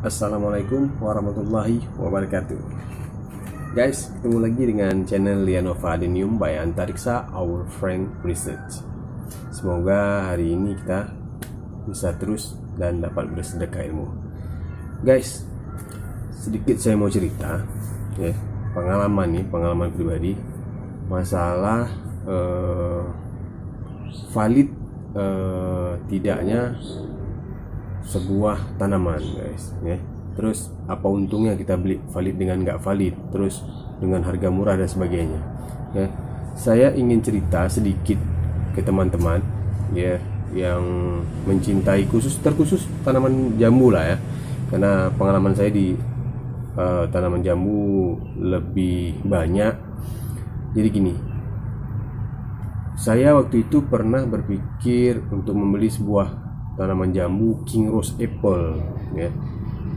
Assalamualaikum warahmatullahi wabarakatuh. Guys, ketemu lagi dengan channel Lianova Adenium by Antariksa Our Friend Research. Semoga hari ini kita bisa terus dan dapat bersedekah ilmu. Guys, sedikit saya mau cerita ya, pengalaman pribadi masalah valid tidaknya sebuah tanaman, guys ya. Terus apa untungnya kita beli valid dengan nggak valid, terus dengan harga murah dan sebagainya ya. Saya ingin cerita sedikit ke teman-teman ya yang mencintai terkhusus tanaman jambu lah ya, karena pengalaman saya di tanaman jambu lebih banyak. Jadi gini, saya waktu itu pernah berpikir untuk membeli sebuah tanaman jambu King Rose Apple ya.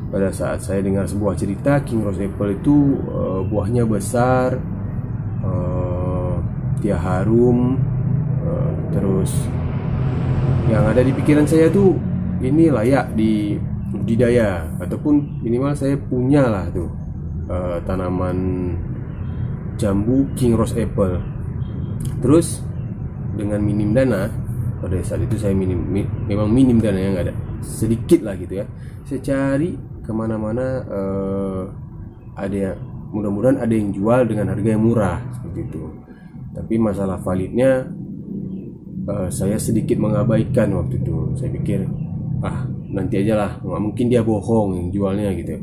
Pada saat saya dengar sebuah cerita King Rose Apple itu buahnya besar, dia harum, terus yang ada di pikiran saya tuh ini layak di budidaya, ataupun minimal saya punya lah tuh tanaman jambu King Rose Apple. Terus dengan minim dana, pada saat itu saya memang minim dana, yang ada sedikit lah gitu ya, saya cari kemana-mana, mudah-mudahan ada yang jual dengan harga yang murah seperti itu. Tapi masalah validnya saya sedikit mengabaikan waktu itu. Saya pikir nanti aja lah, nggak mungkin dia bohong yang jualnya gitu.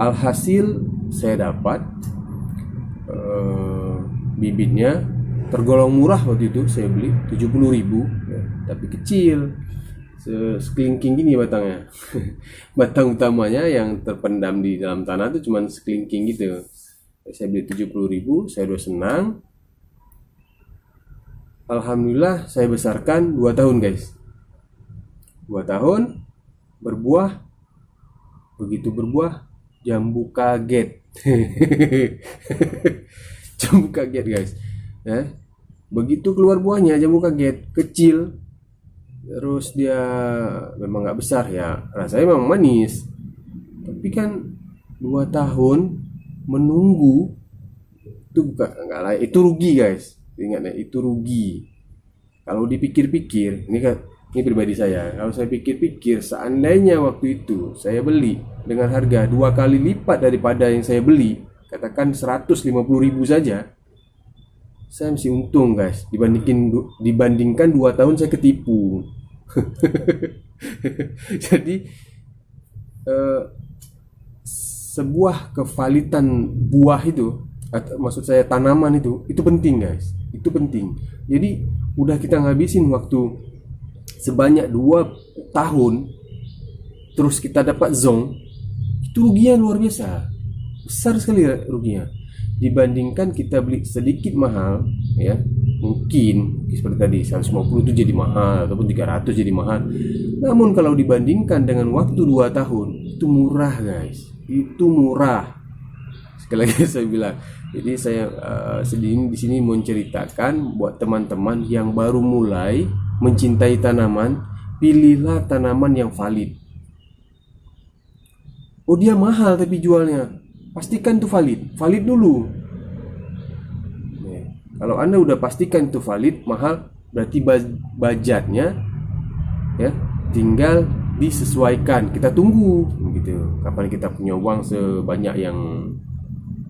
Alhasil saya dapat bibitnya tergolong murah waktu itu. Saya beli 70.000 ya, tapi kecil, sekelingking gini batangnya. Batang utamanya yang terpendam di dalam tanah itu cuma sekelingking gitu. Saya beli 70.000, saya udah senang. Alhamdulillah saya besarkan 2 tahun guys. 2 tahun berbuah. Begitu berbuah, jambu kaget. Jambu kaget guys ya. Begitu keluar buahnya, jambu kaget, kecil. Terus dia memang nggak besar ya, rasanya memang manis. Tapi kan 2 tahun menunggu itu nggak layak, itu rugi guys. Ingat ya, itu rugi. Kalau dipikir-pikir, ini pribadi saya. Kalau saya pikir-pikir, seandainya waktu itu saya beli dengan harga 2 kali lipat daripada yang saya beli, katakan 150.000 saja, saya masih untung guys, dibandingkan 2 tahun saya ketipu. Jadi sebuah kevalitan buah itu, atau maksud saya tanaman itu penting guys, itu penting. Jadi udah kita ngabisin waktu sebanyak 2 tahun, terus kita dapat zong, itu ruginya luar biasa, besar sekali ruginya. Dibandingkan kita beli sedikit mahal ya, mungkin seperti tadi 150 itu jadi mahal, ataupun 300 jadi mahal. Namun kalau dibandingkan dengan waktu 2 tahun, itu murah guys, itu murah. Sekali lagi saya bilang, jadi saya di sini menceritakan buat teman-teman yang baru mulai mencintai tanaman, pilihlah tanaman yang valid. Oh dia mahal tapi jualnya, pastikan itu valid dulu. Kalau Anda udah pastikan itu valid, mahal, berarti budgetnya ya tinggal disesuaikan. Kita tunggu gitu. Kapan kita punya uang sebanyak yang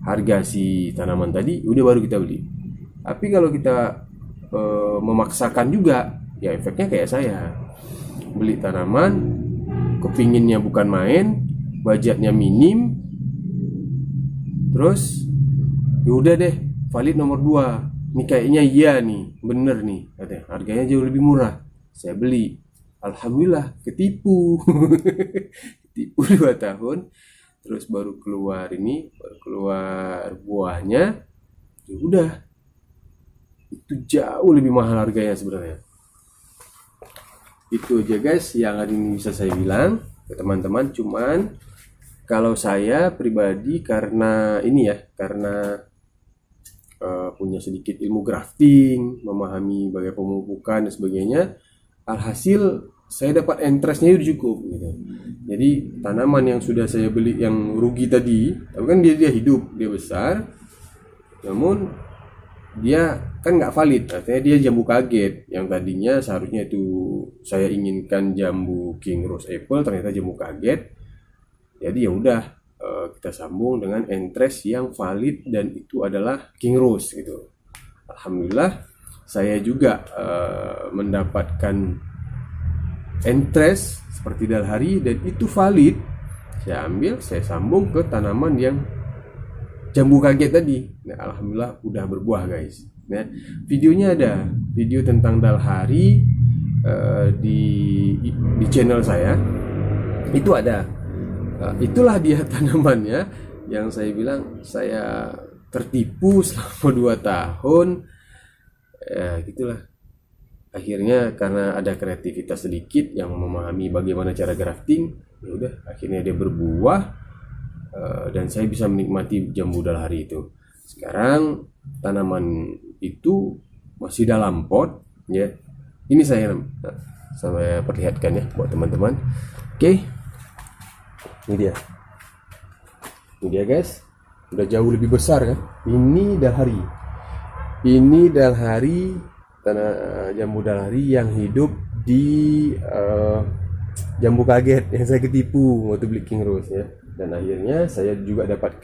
harga si tanaman tadi, udah baru kita beli. Tapi kalau kita memaksakan juga, ya efeknya kayak saya. Beli tanaman, kepinginnya bukan main, budgetnya minim, terus yaudah deh, valid nomor 2. Ini kayaknya iya nih, bener nih katanya, harganya jauh lebih murah. Saya beli, alhamdulillah ketipu. Ketipu 2 tahun. Terus baru keluar buahnya, ya udah, itu jauh lebih mahal harganya sebenarnya. Itu aja guys yang hari ini bisa saya bilang ke teman-teman. Cuman kalau saya pribadi, karena punya sedikit ilmu grafting, memahami bagaimana pemupukan dan sebagainya, alhasil saya dapat interestnya itu cukup gitu. Jadi tanaman yang sudah saya beli yang rugi tadi, tapi kan dia hidup, dia besar, namun dia kan nggak valid, artinya dia jambu kaget. Yang tadinya seharusnya itu saya inginkan jambu King Rose Apple, ternyata jambu kaget. Jadi ya udah, kita sambung dengan interest yang valid dan itu adalah King Rose gitu. Alhamdulillah saya juga mendapatkan interest seperti dalhari dan itu valid. Saya ambil, saya sambung ke tanaman yang jambu kaget tadi. Nah, alhamdulillah udah berbuah guys. Nah, videonya ada, video tentang dalhari di channel saya. Itu ada. Itulah dia tanamannya yang saya bilang saya tertipu selama 2 tahun. Ya, gitulah. Akhirnya karena ada kreativitas sedikit yang memahami bagaimana cara grafting, ya udah akhirnya dia berbuah dan saya bisa menikmati jambu dalhari itu. Sekarang tanaman itu masih dalam pot ya. Ini saya perlihatkan ya buat teman-teman. Oke. Ini dia. Ini dia guys. Udah jauh lebih besar kan? Ini dalhari. Ini dalhari, jambu dalhari yang hidup di jambu kaget yang saya ketipu waktu beli King Rose ya. Dan akhirnya saya juga dapat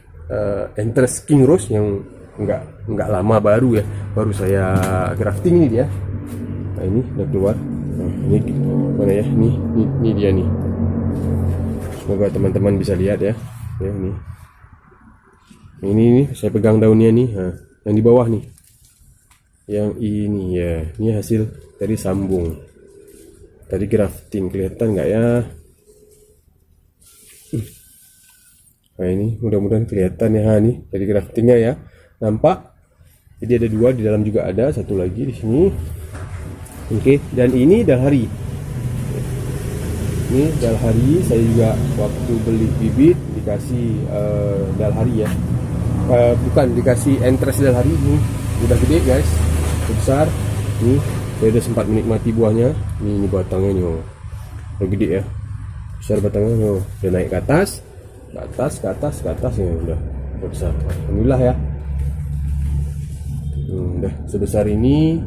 interest King Rose yang enggak lama baru ya. Baru saya grafting ini dia. Nah, ini udah keluar. Nah, ini mana ya? Ini dia nih. Semoga teman-teman bisa lihat ya. Ya ini. Ini nih saya pegang daunnya nih. Nah, yang di bawah nih. Yang ini ya. Ini hasil dari sambung. Tadi grafting kelihatan nggak ya? Nah ini mudah-mudahan kelihatan ya. Nih dari graftingnya ya. Nampak? Jadi ada 2 di dalam juga ada, satu lagi di sini. Oke, dan ini dalhari. Ini dalhari, saya juga waktu beli bibit dikasih dalhari ya. Bukan dikasih interest dalhari ini. Udah gede guys, besar. Nih, saya udah sempat menikmati buahnya. Ini batangnya nih, udah gede ya. Besar batangnya nih, udah naik ke atas, ke atas ya udah besar. Alhamdulillah ya. Udah sebesar ini.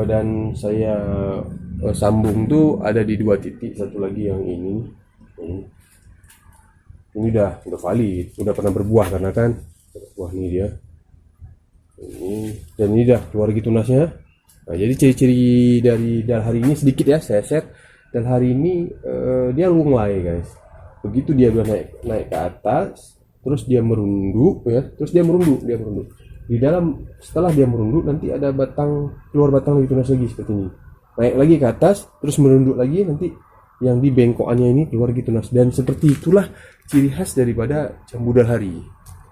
Dan saya sambung tuh ada di 2 titik, satu lagi yang ini udah valid, udah pernah berbuah karena kan buah ini dia ini, dan ini dah keluar gitu tunasnya. Nah, jadi ciri-ciri dari dalhari ini sedikit ya saya share. Dalhari ini dia lunglai guys, begitu dia udah naik ke atas, terus dia merunduk ya, terus dia merunduk di dalam. Setelah dia merunduk nanti ada keluar batang lagi tunas lagi seperti ini, naik lagi ke atas terus merunduk lagi, nanti yang di bengkokannya ini keluar gitu tunas. Dan seperti itulah ciri khas daripada jambu dalhari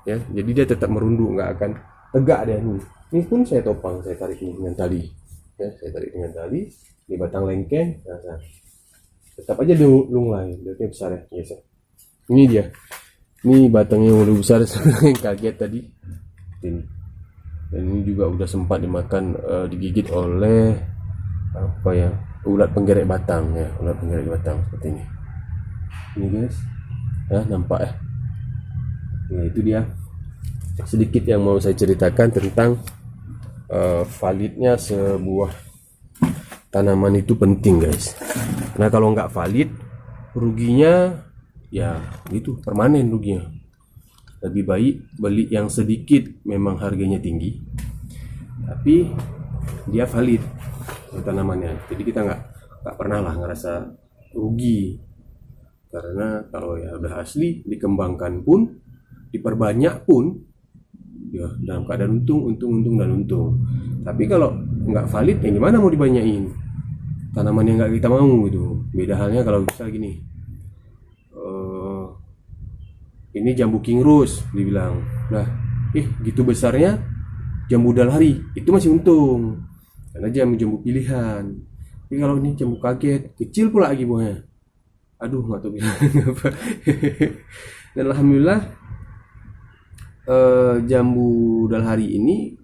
ya. Jadi dia tetap merunduk, nggak akan tegak dia nih. Ini pun saya topang, saya tarik ini dengan tali ya, saya tarik dengan tali di batang lengkeng. Nah, tetap aja lunglai, daunnya besar ya guys. Ini dia, ini batangnya udah besar yang kaget tadi ini. Dan ini juga udah sempat dimakan, digigit oleh apa ya, ulat penggerek batang ya, ulat penggerek batang seperti ini. Ini guys ya, nampak ya. Nah itu dia sedikit yang mau saya ceritakan tentang validnya sebuah tanaman. Itu penting guys, karena kalau nggak valid ruginya ya gitu, permanen ruginya. Lebih baik beli yang sedikit, memang harganya tinggi tapi dia valid tanamannya. Jadi kita nggak pernah lah ngerasa rugi, karena kalau ya udah asli, dikembangkan pun, diperbanyak pun ya dalam keadaan untung. Tapi kalau nggak valid ya gimana mau dibanyain tanaman yang nggak kita mau gitu. Beda halnya kalau misal gini, ini jambu King Rose dibilang, nah gitu besarnya jambu dalhari itu masih untung karena jambu pilihan. Tapi kalau ini jambu kaget, kecil pula lagi buahnya, aduh nggak tahu bilang apa. Dan alhamdulillah jambu dalhari ini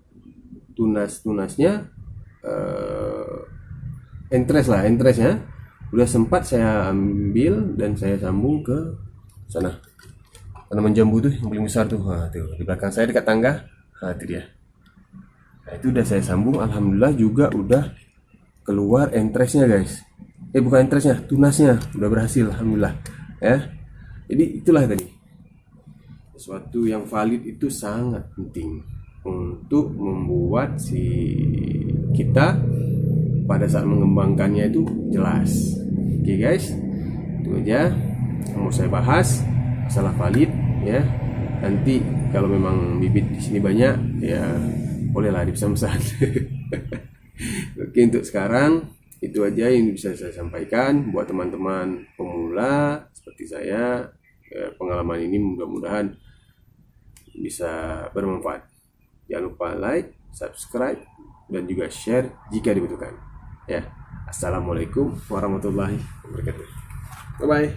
tunasnya entrestnya udah sempat saya ambil dan saya sambung ke sana. Tanaman jambu tuh yang paling besar tuh. Nah, tuh di belakang saya dekat tangga. Nah, itu dia. Nah, itu udah saya sambung. Alhamdulillah juga udah keluar entresnya guys. Bukan entresnya, tunasnya udah berhasil. Alhamdulillah. Ya. Jadi itulah tadi. Sesuatu yang valid itu sangat penting untuk membuat si kita pada saat mengembangkannya itu jelas. Oke guys, itu aja yang mau saya bahas masalah valid ya. Nanti kalau memang bibit di sini banyak ya bolehlah dipesan-pesan. Oke, untuk sekarang itu aja yang bisa saya sampaikan buat teman-teman pemula seperti saya. Pengalaman ini mudah-mudahan bisa bermanfaat. Jangan lupa like, subscribe, dan juga share jika dibutuhkan. Ya, assalamualaikum warahmatullahi wabarakatuh. Bye bye.